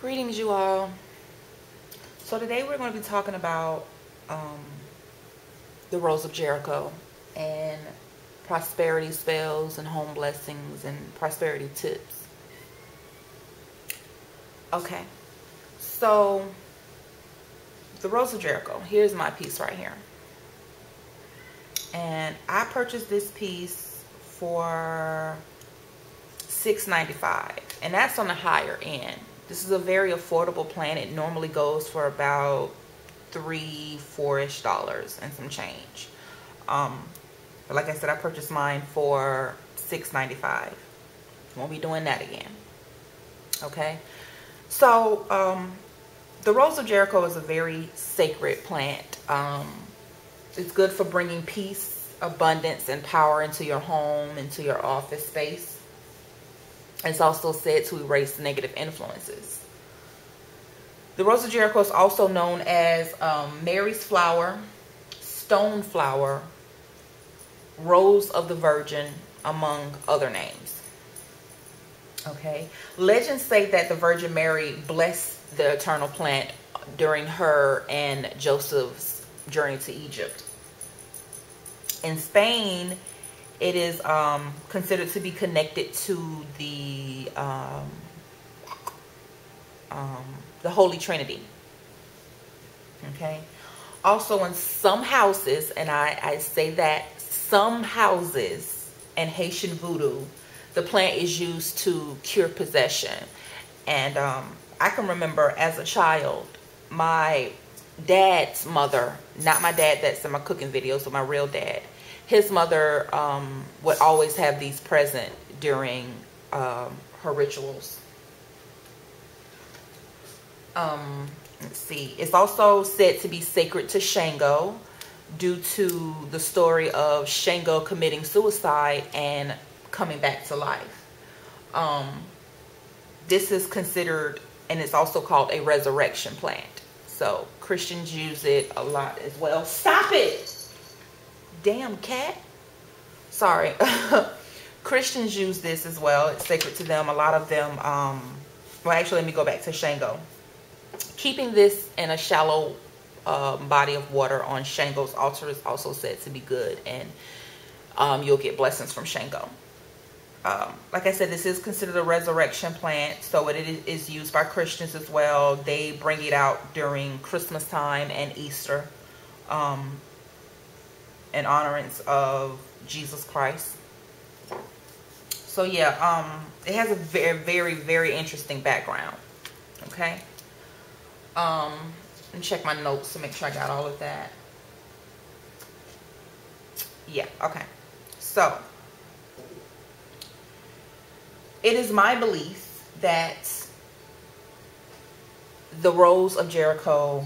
Greetings, you all. So today we're going to be talking about the Rose of Jericho and prosperity spells and home blessings and prosperity tips. Okay, so the Rose of Jericho. Here's my piece right here, and I purchased this piece for $6.95, and that's on the higher end. This is a very affordable plant. It normally goes for about $3-4-ish and some change. But like I said, I purchased mine for $6.95. Won't be doing that again. Okay. So the Rose of Jericho is a very sacred plant. It's good for bringing peace, abundance, and power into your home, into your office space. It's also said to erase negative influences. The Rose of Jericho is also known as Mary's flower, stone flower, rose of the Virgin, among other names. Okay. Legends say that the Virgin Mary blessed the eternal plant during her and Joseph's journey to Egypt. In Spain, it is considered to be connected to the Holy Trinity. Okay. Also, in some houses, and I say that some houses in Haitian voodoo, the plant is used to cure possession. And I can remember as a child, my dad's mother, not my dad that's in my cooking videos, but my real dad, his mother would always have these present during her rituals. Let's see. It's also said to be sacred to Shango due to the story of Shango committing suicide and coming back to life. This is considered, and it's also called a resurrection plant. So Christians use it a lot as well. Stop it! Damn cat. Sorry. Christians use this as well. It's sacred to them. A lot of them, well, actually, let me go back to Shango. Keeping this in a shallow body of water on Shango's altar is also said to be good, and you'll get blessings from Shango. Like I said, this is considered a resurrection plant, so it is used by Christians as well. They bring it out during Christmas time and Easter. In honorance of Jesus Christ. So yeah, it has a very, very, very interesting background. Okay. Let me check my notes to make sure I got all of that. Yeah, okay. So it is my belief that the Rose of Jericho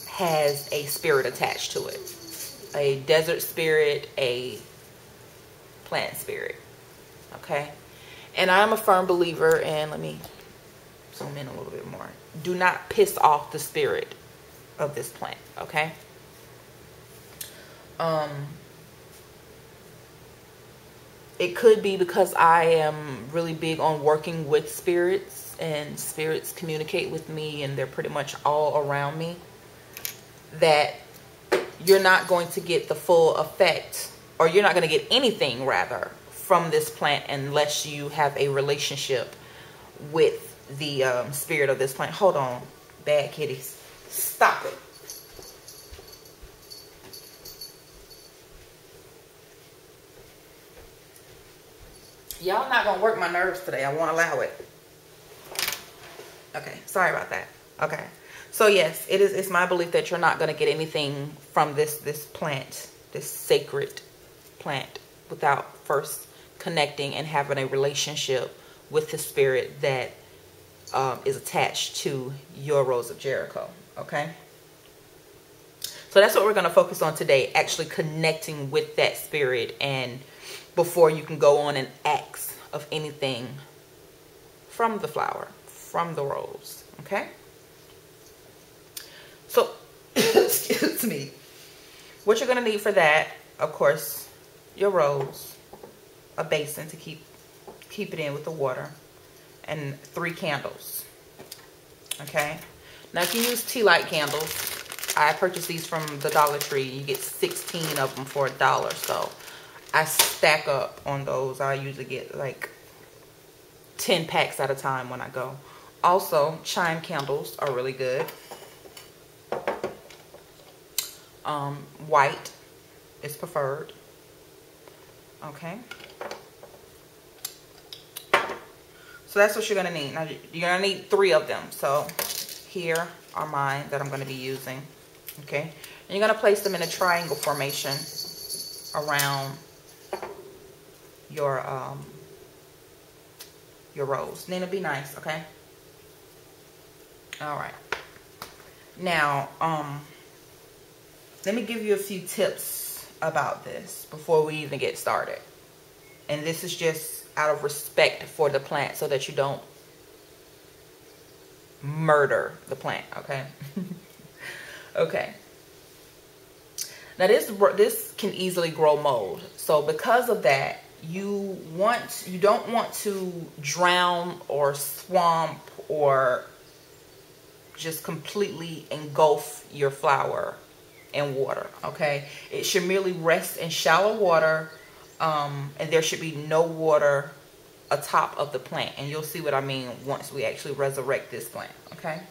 has a spirit attached to it. A desert spirit, a plant spirit. Okay. And I'm a firm believer, and let me zoom in a little bit more. Do not piss off the spirit of this plant. Okay. It could be because I am really big on working with spirits, and spirits communicate with me, and they're pretty much all around me, that you're not going to get the full effect, or you're not going to get anything rather from this plant unless you have a relationship with the spirit of this plant. Hold on, bad kitties. Stop it. Y'all not going to work my nerves today. I won't allow it. Okay, sorry about that. Okay. So yes, it's my belief that you're not going to get anything from this plant, this sacred plant, without first connecting and having a relationship with the spirit that is attached to your Rose of Jericho. Okay. So that's what we're going to focus on today, actually connecting with that spirit, and before you can go on and ask of anything from the flower, from the rose. Okay. So, excuse me, what you're going to need for that, of course, your rose, a basin to keep it in with the water, and 3 candles. Okay, now you can use tea light candles. I purchased these from the Dollar Tree. You get 16 of them for $1, so I stack up on those. I usually get like 10 packs at a time when I go. Also, chime candles are really good. White is preferred. Okay. So that's what you're gonna need. Now you're gonna need 3 of them. So here are mine that I'm gonna be using. Okay. And you're gonna place them in a triangle formation around your rose. Nina, be nice, okay? All right. Now, let me give you a few tips about this before we even get started. And this is just out of respect for the plant so that you don't murder the plant, okay? Okay. Now this can easily grow mold. So because of that, you don't want to drown or swamp or just completely engulf your flower in water, okay? It should merely rest in shallow water, and there should be no water atop of the plant. And you'll see what I mean once we actually resurrect this plant, okay?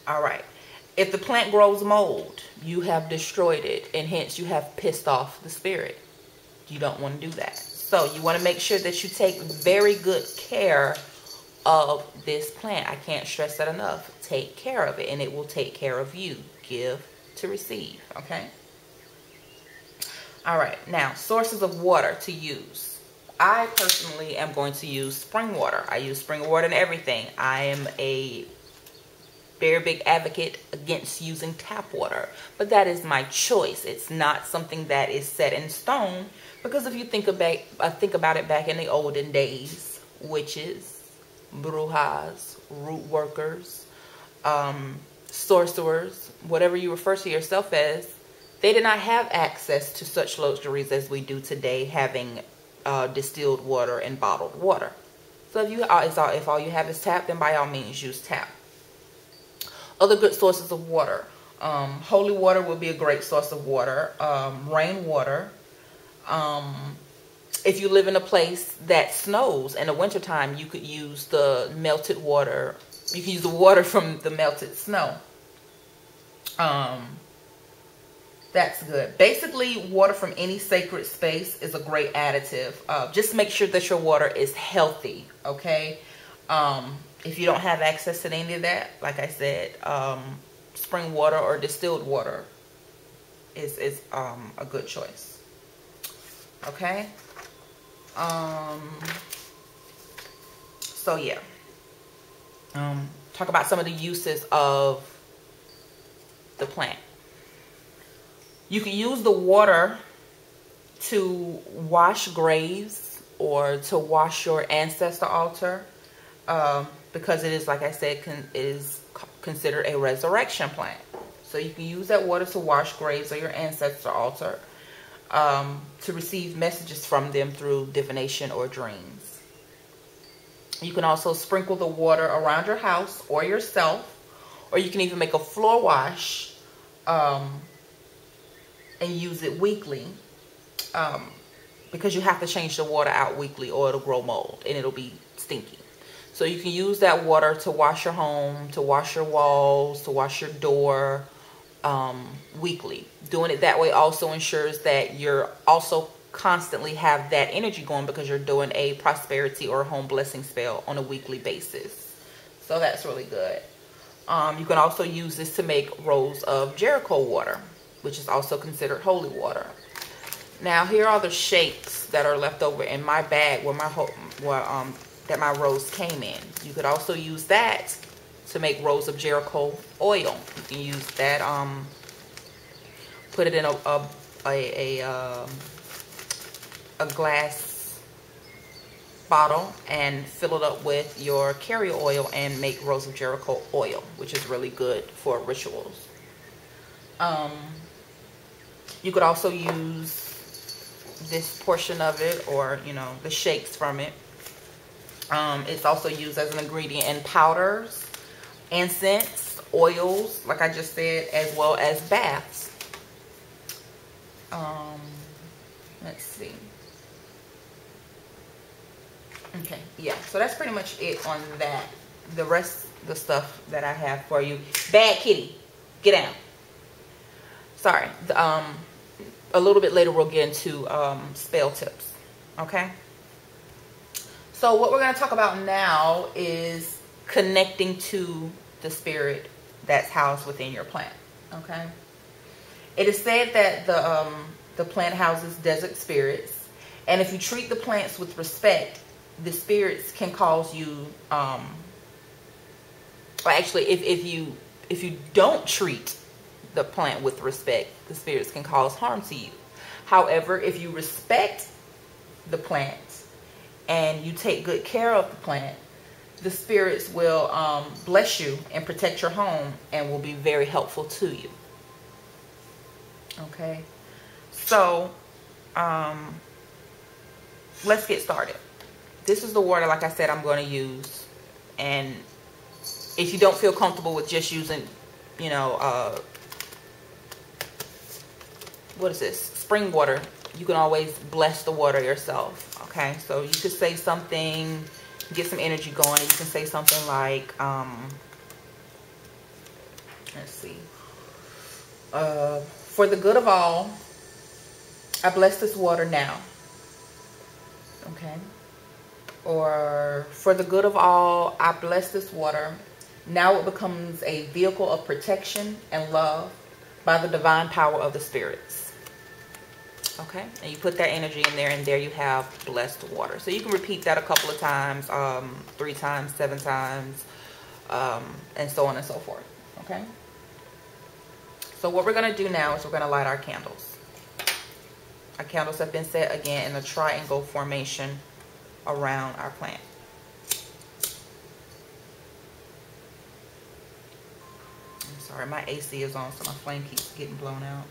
All right. If the plant grows mold, you have destroyed it, and hence you have pissed off the spirit. You don't want to do that. So you want to make sure that you take very good care of this plant. I can't stress that enough. Take care of it, and it will take care of you. Give to receive, okay? All right, now sources of water to use. I personally am going to use spring water. I use spring water in everything. I am a very big advocate against using tap water, but that is my choice. It's not something that is set in stone, because if you think about it, back in the olden days, witches, brujas, root workers, sorcerers, whatever you refer to yourself as, they did not have access to such luxuries as we do today, having distilled water and bottled water. So if all you have is tap, then by all means use tap. Other good sources of water. Holy water would be a great source of water. Rainwater. If you live in a place that snows in the wintertime, you could use the melted water. You can use the water from the melted snow. That's good. Basically, water from any sacred space is a great additive. Just make sure that your water is healthy, okay? If you don't have access to any of that, like I said, spring water or distilled water is a good choice. Okay. So yeah. Talk about some of the uses of the plant. You can use the water to wash graves or to wash your ancestor altar, because it is, like I said, is considered a resurrection plant. So you can use that water to wash graves or your ancestor altar, to receive messages from them through divination or dreams. You can also sprinkle the water around your house or yourself, or you can even make a floor wash and use it weekly, because you have to change the water out weekly or it'll grow mold and it'll be stinky. So you can use that water to wash your home, to wash your walls, to wash your door weekly. Doing it that way also ensures that you're also constantly have that energy going, because you're doing a prosperity or home blessing spell on a weekly basis. So that's really good. You can also use this to make Rose of Jericho water, which is also considered holy water. Now here are the shakes that are left over in my bag that my rose came in. You could also use that to make Rose of Jericho oil. You can use that, put it in a glass bottle and fill it up with your carrier oil and make Rose of Jericho oil, which is really good for rituals. You could also use this portion of it, or the shakes from it, It's also used as an ingredient in powders, incense, oils, like I just said, as well as baths. Let's see. Okay, yeah, so that's pretty much it on that. The rest of the stuff that I have for you. Bad kitty, get down. Sorry. A little bit later we'll get into spell tips. Okay. So what we're going to talk about now is connecting to the spirit that's housed within your plant. Okay. It is said that the plant houses desert spirits, and if you treat the plants with respect, the spirits can cause you. Or actually, if you don't treat the plant with respect, the spirits can cause harm to you. However, if you respect the plant and you take good care of the plant, the spirits will bless you and protect your home and will be very helpful to you. Okay, so let's get started. This is the water, like I said, I'm going to use. And if you don't feel comfortable with just using, you know, what is this? Spring water. You can always bless the water yourself. Okay, so you could say something, get some energy going. You can say something like, let's see. For the good of all, I bless this water now. Okay. Or for the good of all, I bless this water. Now it becomes a vehicle of protection and love by the divine power of the spirits. Okay. And you put that energy in there, and there you have blessed water. So you can repeat that a couple of times, 3 times, 7 times, and so on and so forth. Okay. So what we're going to do now is we're going to light our candles. Our candles have been set again in a triangle formation around our plant. I'm sorry, my AC is on, so my flame keeps getting blown out.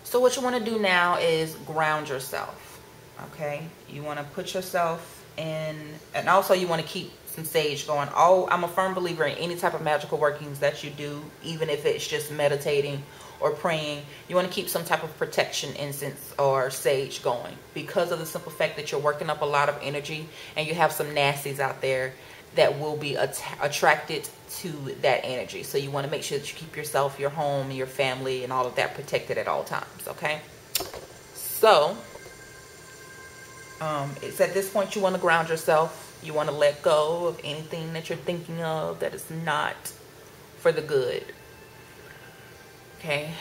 So what you want to do now is ground yourself. Okay, you want to put yourself in, and also you want to keep some sage going. Oh, I'm a firm believer in any type of magical workings that you do, even if it's just meditating or praying. You want to keep some type of protection incense or sage going, because of the simple fact that you're working up a lot of energy, and you have some nasties out there that will be attracted to that energy. So you want to make sure that you keep yourself, your home, your family, and all of that protected at all times. Okay, so it's at this point you want to ground yourself. You want to let go of anything that you're thinking of that is not for the good. Okay,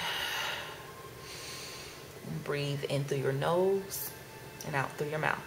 breathe in through your nose and out through your mouth.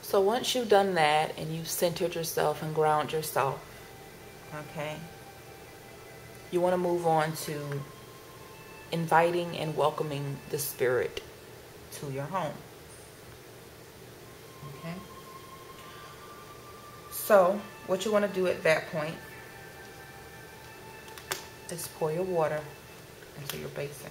So once you've done that and you've centered yourself and ground yourself, okay, you want to move on to inviting and welcoming the spirit to your home. Okay. So what you want to do at that point is pour your water into your basin.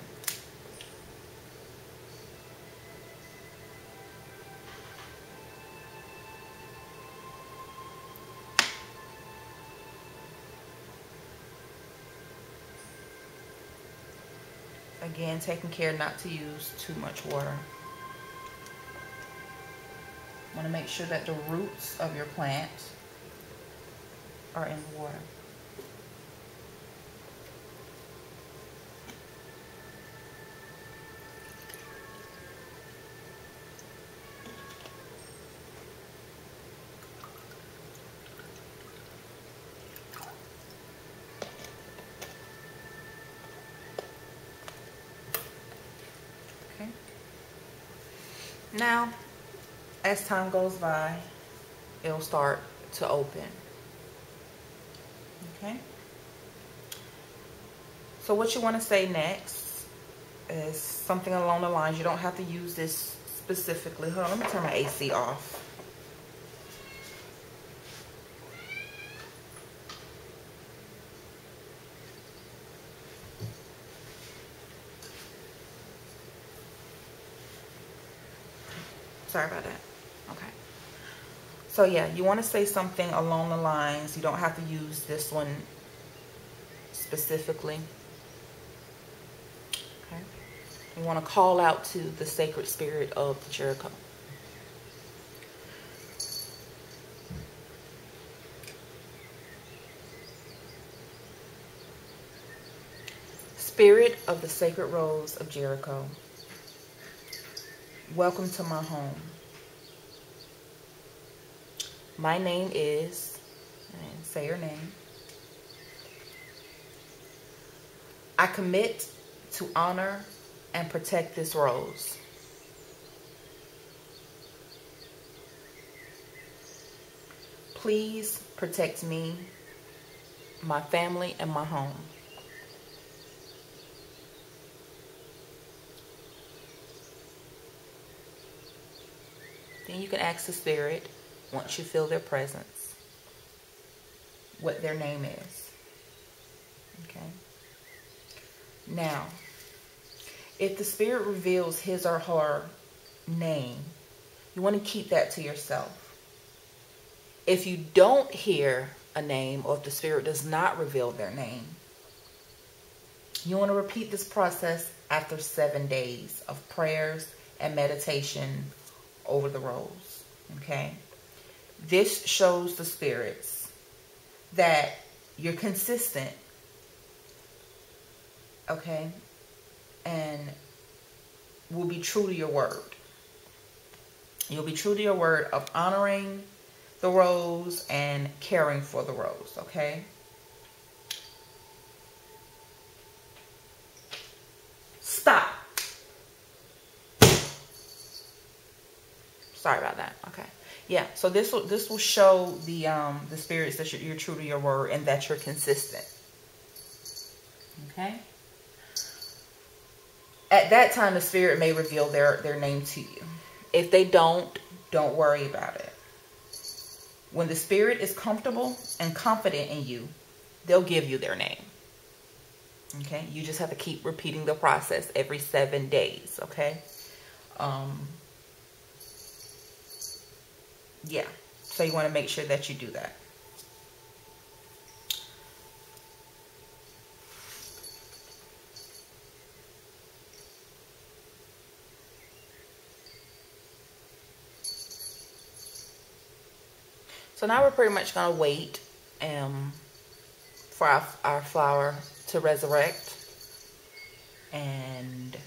Again, taking care not to use too much water. Want to make sure that the roots of your plant are in the water. Okay. Now, as time goes by, it'll start to open. Okay. So what you want to say next is something along the lines, you don't have to use this specifically. Hold on, let me turn my AC off. Sorry about that. Okay. So yeah, you want to say something along the lines, you don't have to use this one specifically. Okay. You want to call out to the sacred spirit of Jericho. Spirit of the sacred rose of Jericho, welcome to my home. My name is, and say your name. I commit to honor and protect this rose. Please protect me, my family, and my home. Then you can ask the spirit, once you feel their presence, what their name is. Okay. Now, if the spirit reveals his or her name, you want to keep that to yourself. If you don't hear a name, or if the spirit does not reveal their name, you want to repeat this process after 7 days of prayers and meditation over the rose. Okay. This shows the spirits that you're consistent, okay, and will be true to your word. You'll be true to your word of honoring the rose and caring for the rose, okay? Stop. Sorry about that. Okay. Yeah, so this will show the spirits that you're true to your word and that you're consistent. Okay? At that time, the spirit may reveal their name to you. If they don't worry about it. When the spirit is comfortable and confident in you, they'll give you their name. Okay? You just have to keep repeating the process every 7 days. Okay? Yeah, so you want to make sure that you do that. So now we're pretty much going to wait for our flower to resurrect. And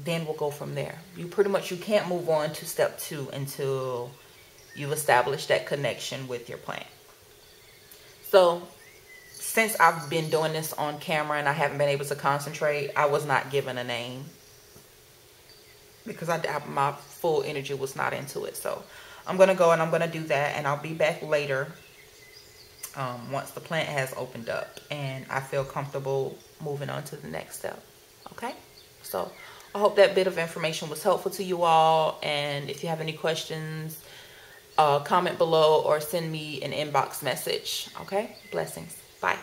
then we'll go from there. You can't move on to step 2 until you've established that connection with your plant. So since I've been doing this on camera and I haven't been able to concentrate, I was not given a name because my full energy was not into it. So I'm going to go and I'm going to do that, and I'll be back later once the plant has opened up and I feel comfortable moving on to the next step. Okay? So I hope that bit of information was helpful to you all. And if you have any questions, comment below or send me an inbox message. Okay? Blessings. Bye.